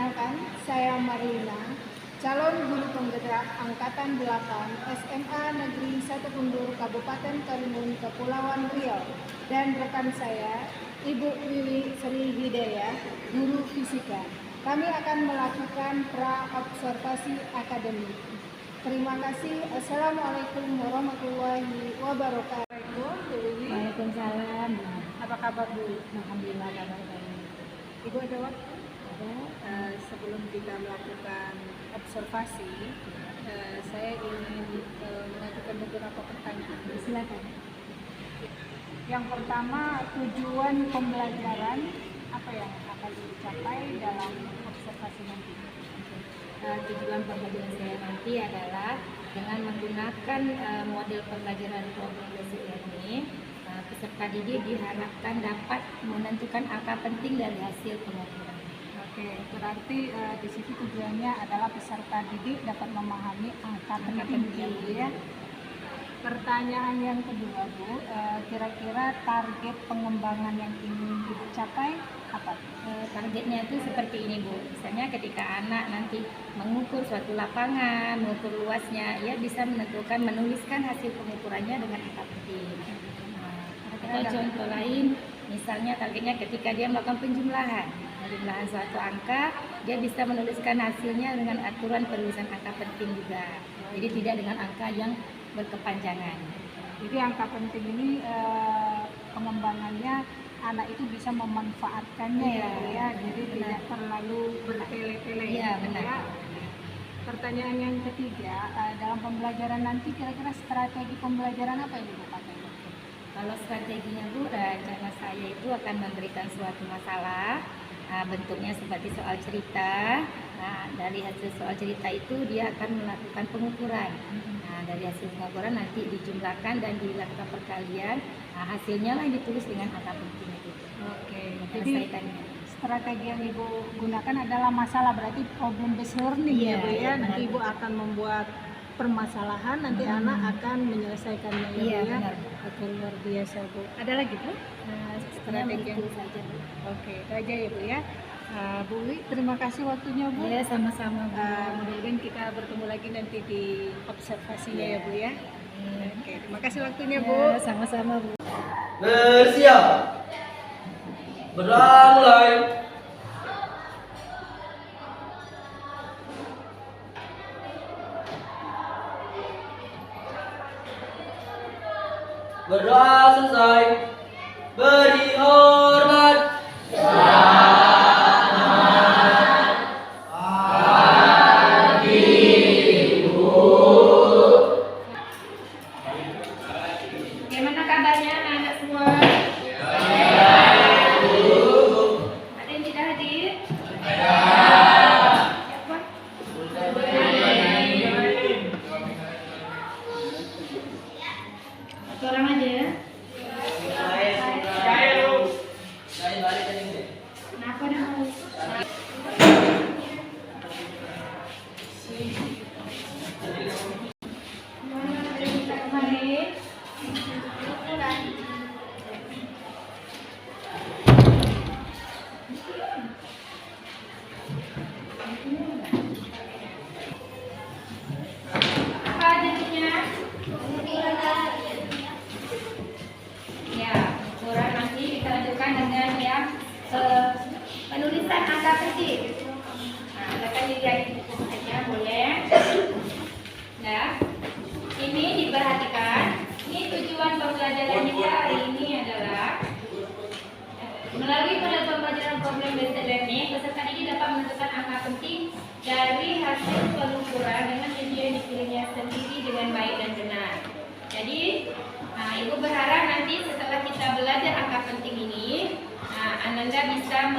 Perkenalkan, saya Marina, calon guru penggerak Angkatan 8 SMA Negeri 1 Kundur, Kabupaten Karimun, Kepulauan Riau, dan rekan saya, Ibu Wiwi Sri Hidayah, guru fisika. Kami akan melakukan pra-observasi akademik. Terima kasih. Assalamualaikum warahmatullahi wabarakatuh. Waalaikumsalam. Apa kabar Bu? Alhamdulillah kabar baik. Ibu ada waktu? Ada. Sebelum kita melakukan observasi, saya ingin mengajukan beberapa pertanyaan. Silakan. Yang pertama, tujuan pembelajaran apa yang akan dicapai dalam observasi nanti? Tujuan pembelajaran saya nanti adalah dengan menggunakan model pembelajaran problem based learning, peserta didik diharapkan dapat menentukan angka penting dari hasil pengukuran. Oke, berarti di situ tujuannya adalah peserta didik dapat memahami angka penting ya. Pertanyaan yang kedua Bu, kira-kira target pengembangan yang ingin dicapai apa? Targetnya itu seperti ini Bu, misalnya ketika anak nanti mengukur suatu lapangan, mengukur luasnya, ia bisa menentukan, menuliskan hasil pengukurannya dengan angka penting. Atau contoh lain, misalnya targetnya ketika dia melakukan penjumlahan suatu angka, dia bisa menuliskan hasilnya dengan aturan penulisan angka penting juga. Jadi tidak dengan angka yang berkepanjangan. Jadi angka penting ini pengembangannya anak itu bisa memanfaatkannya ya, jadi benar. tidak terlalu bertele-tele. Iya, benar. Ya. Pertanyaan yang ketiga, dalam pembelajaran nanti kira-kira strategi pembelajaran apa yang dipakai? Kalau strateginya Bu, rencana saya itu akan memberikan suatu masalah, bentuknya seperti soal cerita. Nah, dari hasil soal cerita itu dia akan melakukan pengukuran. Nah, dari hasil pengukuran nanti dijumlahkan dan dilakukan perkalian. Nah, hasilnya lah ditulis dengan angka penting itu. Oke, Jadi jadi strategi yang Ibu gunakan adalah masalah, berarti problem based learning ya Bu ya. Nanti Ibu akan membuat permasalahan, nanti anak akan menyelesaikannya ya Bu ya. Benar. Oke, luar biasa Bu. Ada lagi Bu? Strategi itu saja Bu. Oke, itu aja ya Bu ya. Bu Wi, terima kasih waktunya Bu. Ya, sama-sama Bu. Mudah-mudahan kita bertemu lagi nanti di observasinya ya Bu ya. Oke, terima kasih waktunya Bu. Ya, sama-sama Bu. Bersiap. Berdoa mulai. Berdoa selesai. Beri hormat. Bagaimana kabarnya anak-anak semua? Ada yang tidak hadir? Siapa? Satu orang aja. Kenapa dah mau? Gimana ada kita kemarin? Apa jadinya? Ya, ukuran nanti kita lanjutkan dengan yang penulisan angka penting. Nah, silakan dilihat di buku saja boleh. Nah, ini diperhatikan. Ini tujuan pembelajaran kita hari ini adalah melalui model pembelajaran problem based learning, peserta didik dapat menentukan angka penting dari hasil pengukuran dengan tujuan dipilihnya sendiri dengan baik dan benar. Jadi, Ibu berharap nanti setelah kita belajar angka penting ini, Ananda bisa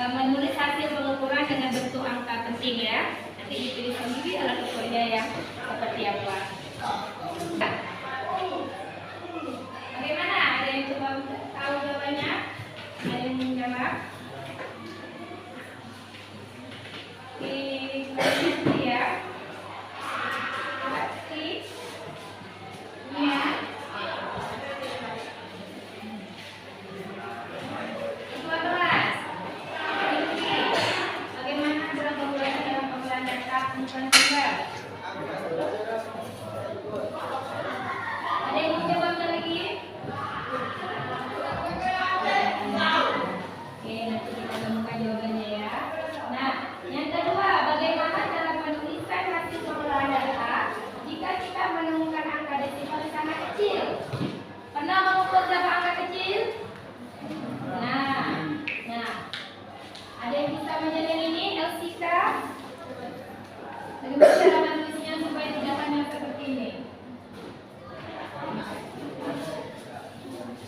menulis hasil pengukuran dengan bentuk angka penting ya. Nanti dipilih sendiri alat ukurnya yang seperti apa. Bagaimana? Ada yang coba tahu jawabannya? Ada yang menjawab? Di ya. Pasti. Ya. Ketua kelas.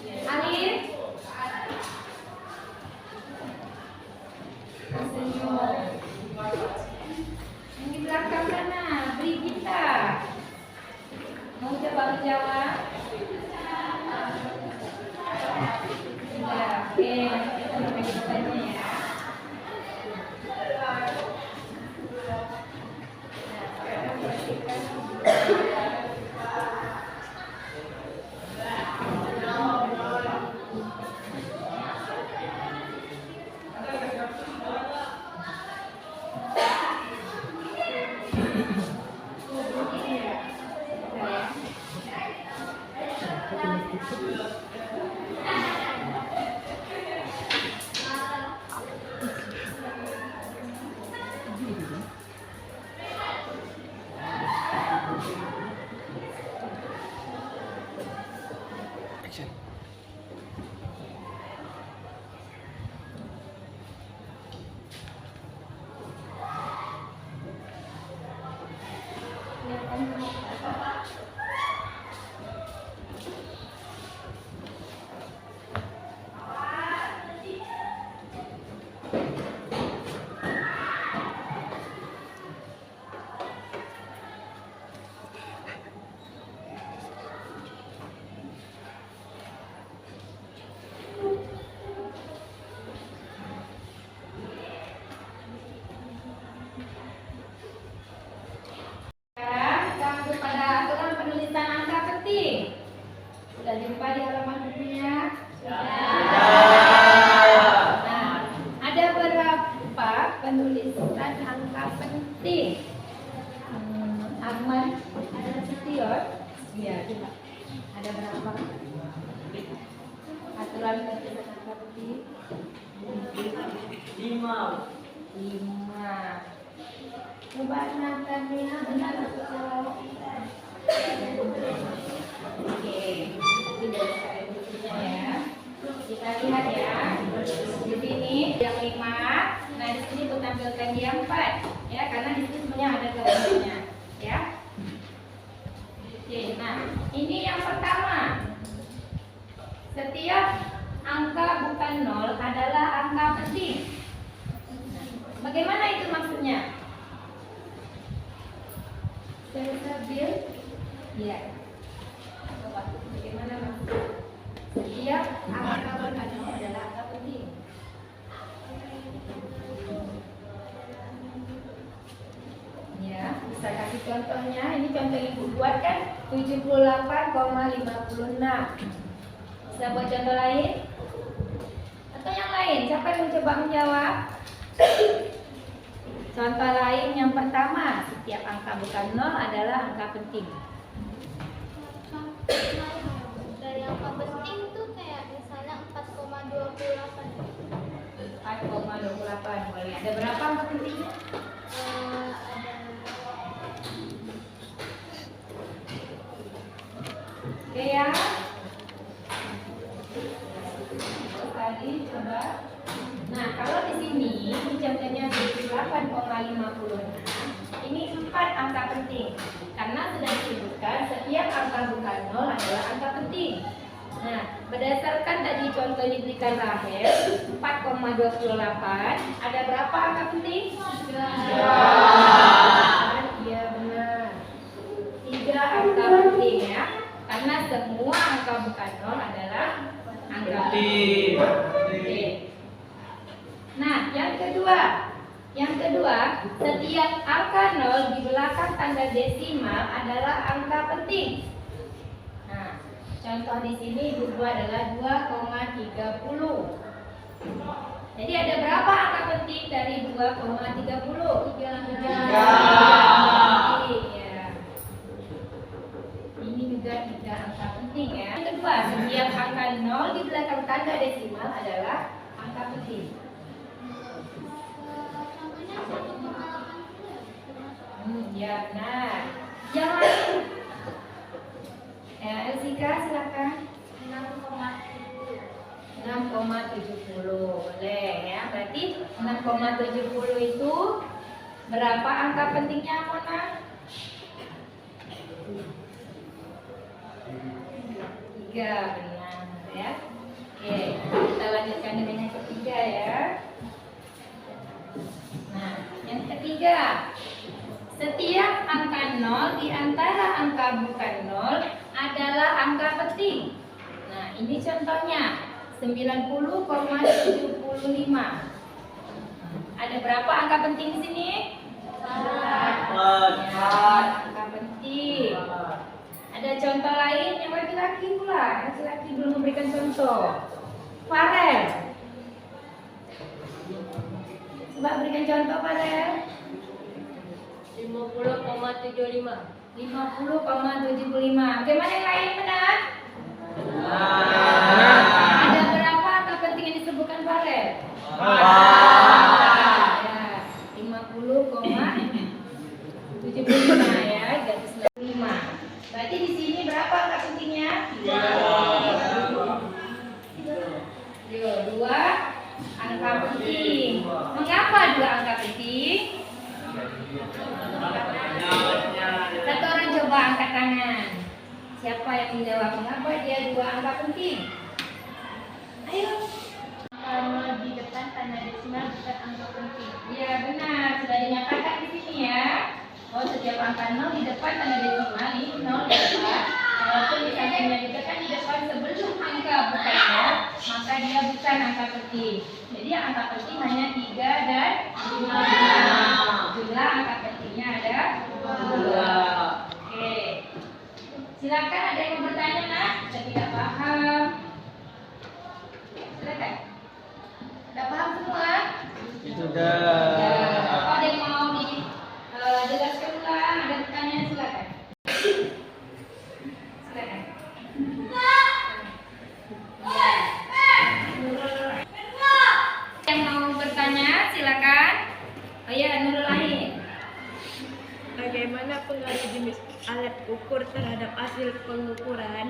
Alif. Senyum. Yang di belakang sana, Brigita. Mau coba menjawab? Ya, oke. Kita pakai jawabannya ya. Action. Sekarang kita masuk pada aturan penulisan angka penting. Sudah jumpa di halaman bukunya? Nah, ada berapa penulisan angka penting? Arman, ada Setior? Iya, coba. Ada berapa? Aturan penulisan angka penting? 5. 5. Coba Natalia benar atau salah? Oke, ini dari saya bukunya ya. Kita lihat ya. Di sini yang 5. Nah, di sini aku tampilkan yang 4 ya, karena di sini sebenarnya ada gambarnya ya. Oke, nah ini yang pertama. Setiap angka bukan 0 adalah angka penting. Bagaimana itu maksudnya? Stabil? Iya. Coba, bagaimana maksudnya? Setiap angka bukan 0 adalah angka penting. Ya, bisa kasih contohnya. Ini contoh ibu buat kan 78,56. Bisa buat contoh lain? Atau yang lain? Siapa yang mencoba menjawab? Contoh lain yang pertama, setiap angka bukan 0 adalah angka penting. Dari angka penting tuh kayak misalnya 4,28. 4,28 boleh. Ada berapa angka pentingnya? Ada Oke ya. Tadi coba. Nah, kalau di sini ini contohnya 78,56. Ini 4 angka penting. Karena sudah disebutkan setiap angka bukan 0 adalah angka penting. Nah, berdasarkan tadi contoh yang diberikan Rahel 4,28, ada berapa angka penting? 3. Iya benar. 3 angka penting ya. Karena semua angka bukan 0 adalah angka penting. Oke. Nah, yang kedua, setiap angka 0 di belakang tanda desimal adalah angka penting. Nah, contoh di sini ibu adalah 2,30. Jadi ada berapa angka penting dari 2,30? 3. Ya. Ini juga 3 angka penting ya. Yang kedua, setiap angka 0 di belakang tanda desimal adalah angka penting. Ya benar. Yang lain? Ya, Elsika silakan. 6,70 boleh ya. Berarti 6,70 itu berapa angka pentingnya, Mona? 3, benar. ya. Oke, kita lanjutkan dengan yang ketiga ya. Nah, yang ketiga, setiap angka 0 di antara angka bukan 0 adalah angka penting. Nah, ini contohnya 90,75. Ada berapa angka penting di sini? 4. Angka penting. Ada contoh lain yang laki-laki pula. Laki-laki belum memberikan contoh. Farel. Coba berikan contoh Farel. 50,75. 50,75. Bagaimana yang lain benar? Ada berapa angka penting yang disebutkan Farel? Ya, 50,75 ya, garis 5. Berarti di sini berapa angka pentingnya? 2 angka penting. Mengapa 2 angka penting? Satu orang coba angkat tangan. Siapa yang menjawab? Mengapa dia 2 angka penting? Ayo. Karena di depan tanda desimal bukan angka penting. Iya benar, sudah dinyatakan di sini ya. Oh, setiap angka 0 di depan tanda desimal ini 0 di depan. Walaupun di sampingnya juga kan di depan sebelum angka bukannya, maka dia bukan angka penting. Jadi yang angka penting hanya 3 dan 5. Jumlah angka pentingnya ada 2. Oke. Silakan ada yang mau bertanya, Nak? Kita tidak paham. Silakan. Sudah paham semua? Sudah. Ya, apa ada yang mau dijelaskan ulang? Ada pertanyaan silakan. Silakan. Yang mau bertanya silakan. Oh ya, Nurul lain. Bagaimana pengaruh jenis alat ukur terhadap hasil pengukuran?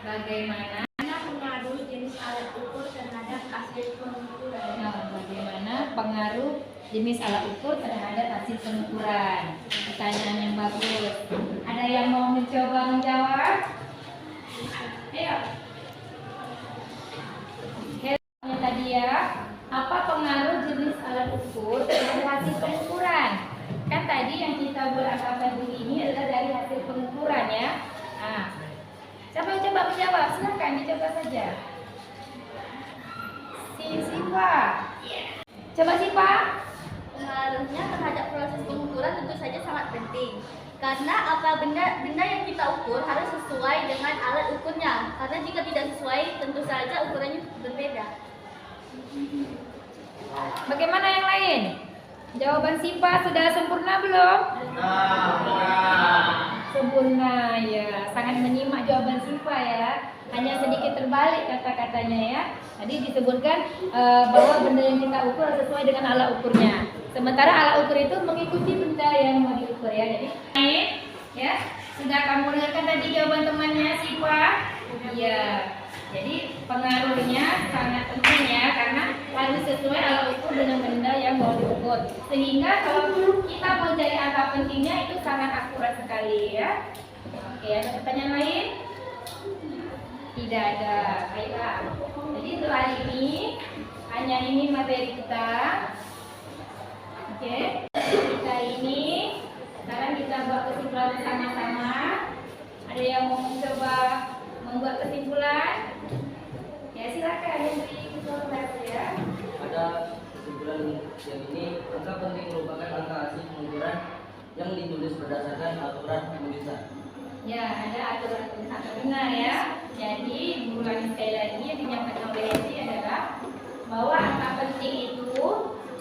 Bagaimana? Pengaruh jenis alat ukur terhadap hasil pengukuran. Nah, bagaimana pengaruh jenis alat ukur terhadap hasil pengukuran? Pertanyaan yang bagus. Ada yang mau mencoba menjawab? Ayo. Oke, tadi ya. Apa pengaruh jenis alat ukur terhadap hasil pengukuran? Kan tadi yang kita beranggapan ini adalah dari hasil pengukuran ya. Nah, siapa yang coba menjawab? Silakan dicoba saja. Siva. Coba Siva. Pengaruhnya terhadap proses pengukuran tentu saja sangat penting. Karena apa benda yang kita ukur harus sesuai dengan alat ukurnya. Karena jika tidak sesuai, tentu saja ukurannya berbeda. Bagaimana yang lain? Jawaban Siva sudah sempurna belum? Sempurna ya, sangat menyimak jawaban Siva ya. Hanya sedikit terbalik kata-katanya ya. Tadi disebutkan bahwa benda yang kita ukur harus sesuai dengan alat ukurnya. Sementara alat ukur itu mengikuti benda yang mau diukur ya. Jadi ya, sudah kamu dengarkan tadi jawaban temannya Siva? Iya. Jadi pengaruhnya sangat penting ya, karena harus sesuai alat ukur dengan benda yang mau diukur. Sehingga kalau kita mau cari angka pentingnya itu sangat akurat sekali ya. Oke, ada pertanyaan lain? Tidak ada. Baiklah. Jadi untuk hari ini hanya ini materi kita. Oke. Kita ini sekarang kita buat kesimpulan sama-sama. Ada yang mau mencoba membuat kesimpulan? Ya silakan yang beri kesimpulan ya. Ada kesimpulan yang ini, angka penting merupakan angka hasil pengukuran yang ditulis berdasarkan aturan penulisan. Ya, ada aturan tulisan benar ya. Jadi, ulangi sekali lagi yang dinyatakan oleh Esi adalah bahwa angka penting itu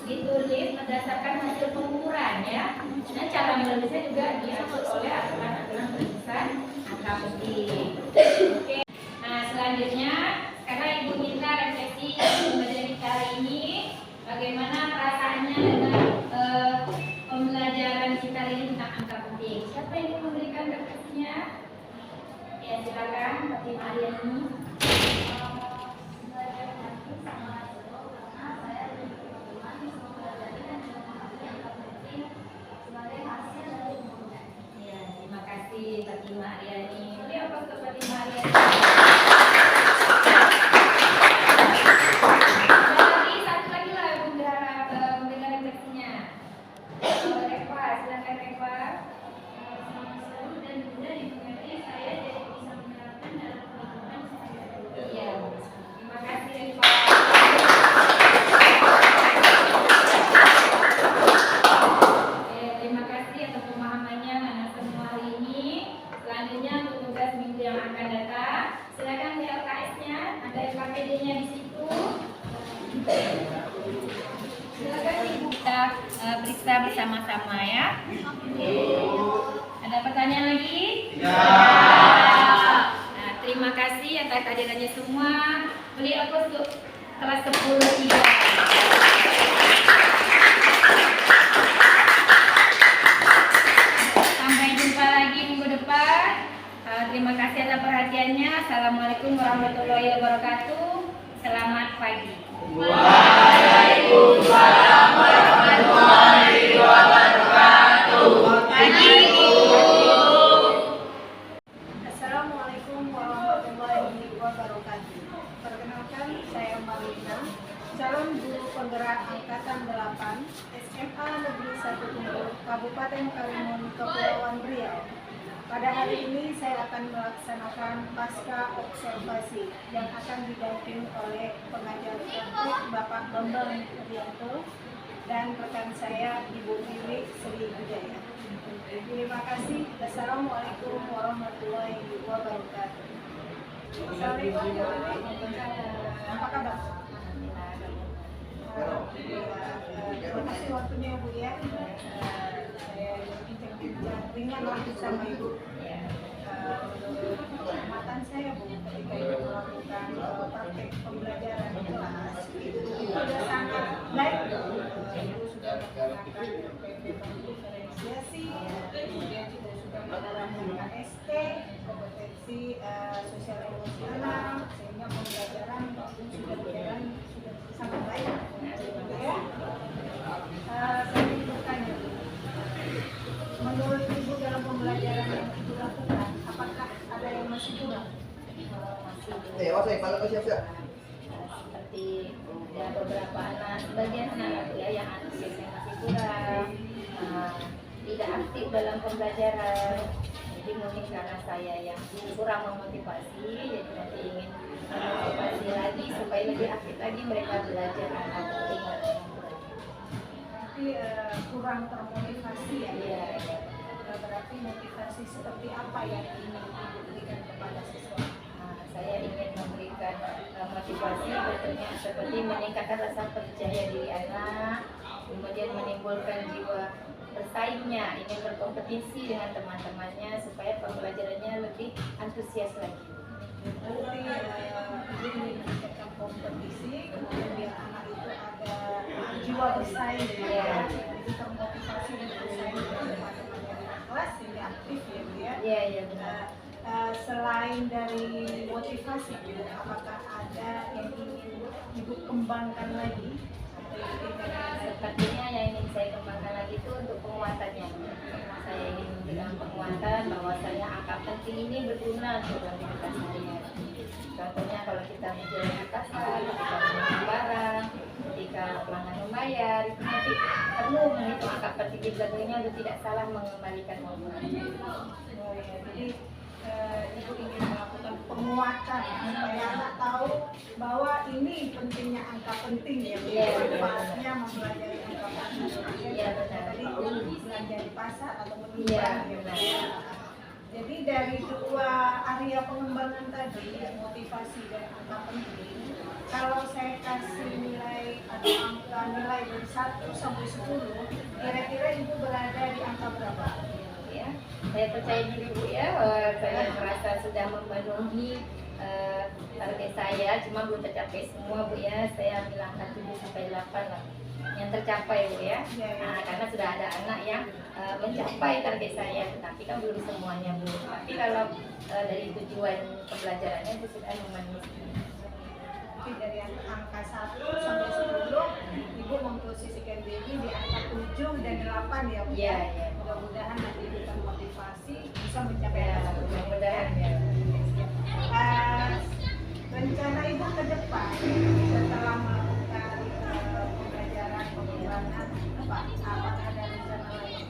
ditulis berdasarkan hasil pengukuran ya. Dan cara menulisnya juga diatur oleh aturan-aturan tulisan angka penting. Oke. Nah, selanjutnya sekarang Ibu minta refleksi materi kita hari ini. Bagaimana perasaannya dengan pembelajaran kita ini tentang angka penting? Siapa yang ingin memberikan refleksinya? Ya, silakan Fatimah Aryani. Ya, terima kasih Fatimah Aryani. Beri apa untuk Fatimah Aryani? lihatlah PD-nya di situ. Silakan Ibu kita periksa bersama-sama ya. Ada pertanyaan lagi? Ya. Nah, terima kasih atas kehadirannya semua. Beliau untuk kelas 10 Sampai jumpa lagi minggu depan. Terima kasih atas perhatiannya. Assalamualaikum warahmatullahi wabarakatuh. Selamat pagi. Waalaikumsalam warahmatullahi wabarakatuh. Pagi, Bu. Assalamualaikum warahmatullahi wabarakatuh. Perkenalkan, saya Marina, calon guru penggerak angkatan 8 SMA Negeri 1 Tunggur, Kabupaten Karimun, Kepulauan Riau. Pada hari ini saya akan melaksanakan pasca observasi yang akan didampingi oleh pengajar praktik Bapak Bambang Rianto dan rekan saya Ibu Wiwi Sri Wijaya. Terima kasih. Wassalamualaikum warahmatullahi wabarakatuh. Assalamualaikum warahmatullahi wabarakatuh. Apa kabar? Terima kasih waktunya Bu ya. Saya bincang-bincang ringan lagi sama Ibu. Menurut pengamatan saya Bu, ketika Ibu melakukan praktek pembelajaran di kelas itu sudah sangat baik. Ibu sudah menggunakan diferensiasi, kemudian juga sudah menerapkan ST, kompetensi sosial emosional, sehingga pembelajaran sudah berjalan sudah sangat baik. Ya, saya ingin bertanya, menurut Ibu dalam pembelajaran yang Ibu lakukan, apakah ada yang masih kurang? Seperti ya beberapa anak, sebagian anak ya yang antusiasnya masih kurang, tidak aktif dalam pembelajaran. Jadi mungkin karena saya yang kurang memotivasi, jadi nanti ingin memotivasi lagi supaya lebih aktif lagi mereka belajar atau ingat. Tapi kurang termotivasi ya? Iya. Berarti motivasi seperti apa yang ingin Ibu berikan kepada siswa? Saya ingin memberikan motivasi bentuknya seperti meningkatkan rasa percaya diri anak, kemudian menimbulkan jiwa bersaingnya, ingin berkompetisi dengan teman-temannya supaya pembelajarannya lebih antusias lagi. Berarti Ibu ingin meningkatkan kompetisi, kemudian biar anak itu ada jiwa bersaing, Ya. jadi termotivasi dan bersaing dengan teman-temannya di kelas sehingga aktif ya Bu ya. Iya benar. Selain dari motivasi, apakah ada yang ingin Ibu kembangkan lagi? Sepertinya yang ingin saya kembangkan lagi itu untuk penguatannya. Saya ingin memberikan penguatan bahwasanya angka penting ini berguna untuk aktivitas saya. Contohnya kalau kita menjalani pasar, ketika membeli barang, ketika pelanggan membayar, itu nanti perlu menghitung angka penting di belakangnya untuk tidak salah mengembalikan uang. Oh ya, jadi Ibu ingin melakukan penguatan supaya anak tahu bahwa ini pentingnya angka penting ya, manfaatnya mempelajari angka penting. Iya benar. Tadi belanja di pasar atau Iya berubah. benar. Jadi dari dua area pengembangan tadi, motivasi dan angka penting, kalau saya kasih nilai atau angka nilai dari 1 sampai 10, kira-kira Ibu berada di angka berapa? Ya, saya percaya diri Bu ya, saya merasa sudah memenuhi target saya, cuma belum tercapai semua Bu ya. Saya bilang 7 sampai 8 lah yang tercapai Bu ya. Nah, karena sudah ada anak yang mencapai target saya, tetapi kan belum semuanya Bu. Tapi kalau dari tujuan pembelajarannya itu sudah memenuhi. Tapi dari angka 1 sampai 10, Ibu memposisikan diri di angka 7 dan 8 ya Bu. Iya, iya. Mudah-mudahan nanti kita motivasi bisa mencapai Ya, angka 7. mudah-mudahan ya. Rencana Ibu ke depan setelah melakukan pembelajaran pengembangan apakah ada rencana lain?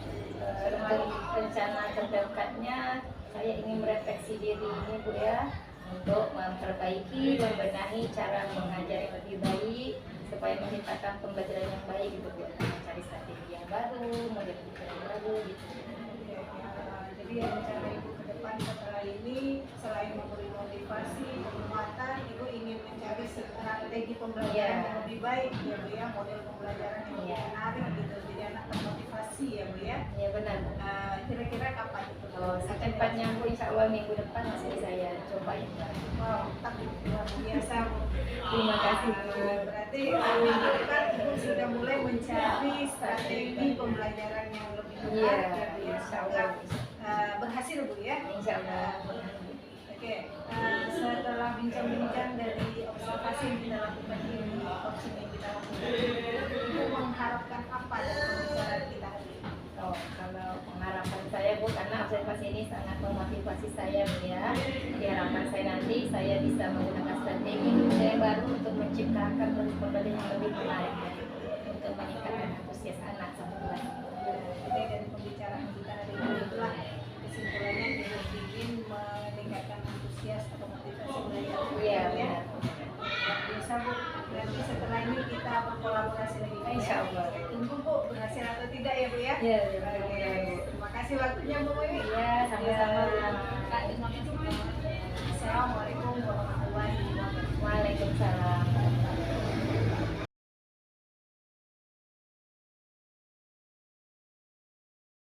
Rencana terdekatnya saya ingin merefleksi diri ini Bu ya, untuk memperbaiki, membenahi cara mengajar yang lebih baik supaya menciptakan pembelajaran yang baik gitu Bu, mencari strategi yang baru, model pikir yang baru gitu. Jadi rencana Ibu ke depan setelah ini selain memberi motivasi, penguatan, Ibu ingin mencari strategi pembelajaran yang lebih baik ya Bu ya, model pembelajaran yang lebih Iya. menarik gitu, jadi anak termotivasi ya Bu ya. Ya benar. Kira-kira kapan itu? Oh, secepatnya Bu, insya Allah minggu depan masih saya cobain. Wow, tapi luar biasa Bu. Terima kasih Bu. Berarti minggu depan Ibu sudah mulai mencari strategi pembelajaran yang lebih Iya, menarik ya Bu ya. insya Semoga Allah. berhasil Bu ya. Insya Allah. Oke, setelah bincang-bincang dari observasi yang kita lakukan ini, coaching yang kita lakukan, Ibu mengharapkan apa dari pembicaraan kita hari ini? Oh, kalau pengharapan saya Bu, karena observasi ini sangat memotivasi saya Bu ya. Jadi harapan saya nanti saya bisa menggunakan strategi saya baru untuk menciptakan proses pembelajaran yang lebih menarik ya, untuk meningkatkan antusias anak satu kelas. Jadi dari pembicaraan kita hari ini itulah kesimpulannya kita ingin meningkatkan antusias atau motivasi belajar. Iya, ya. benar. Biasa Bu, nanti setelah ini kita berkolaborasi lagi. Bu, Insya ya. Allah. Tunggu Bu berhasil atau tidak ya Bu ya. Iya, Oke, benar. terima kasih waktunya Bu Wiwi.